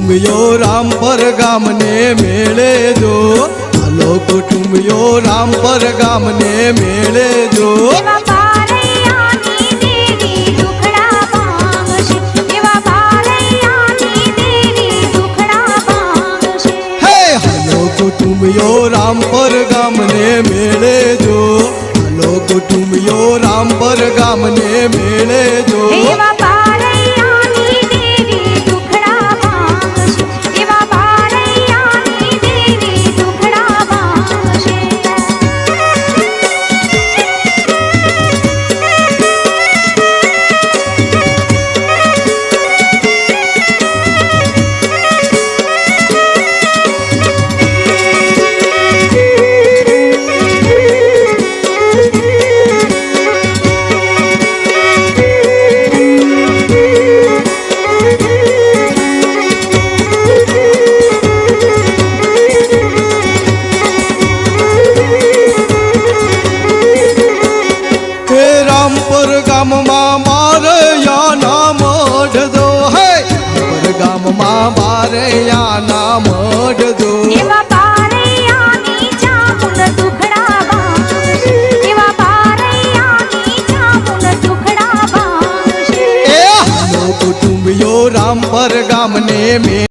કુટુંબીઓ રામપર ગામને મેળે જો, હાલો કુટુંબીઓ રામપર ગામને મેળે જો. કુટુંબીઓ રામપર ગામને મેળે જો, હાલો કુટુંબીઓ રામપર ગામને મેળે જો. રામપર ગામમાં મારે યાના મઢ જો, હે રામપર ગામમાં મારે યાના મઢ જો. કુટુંબીઓ રામપર ગામને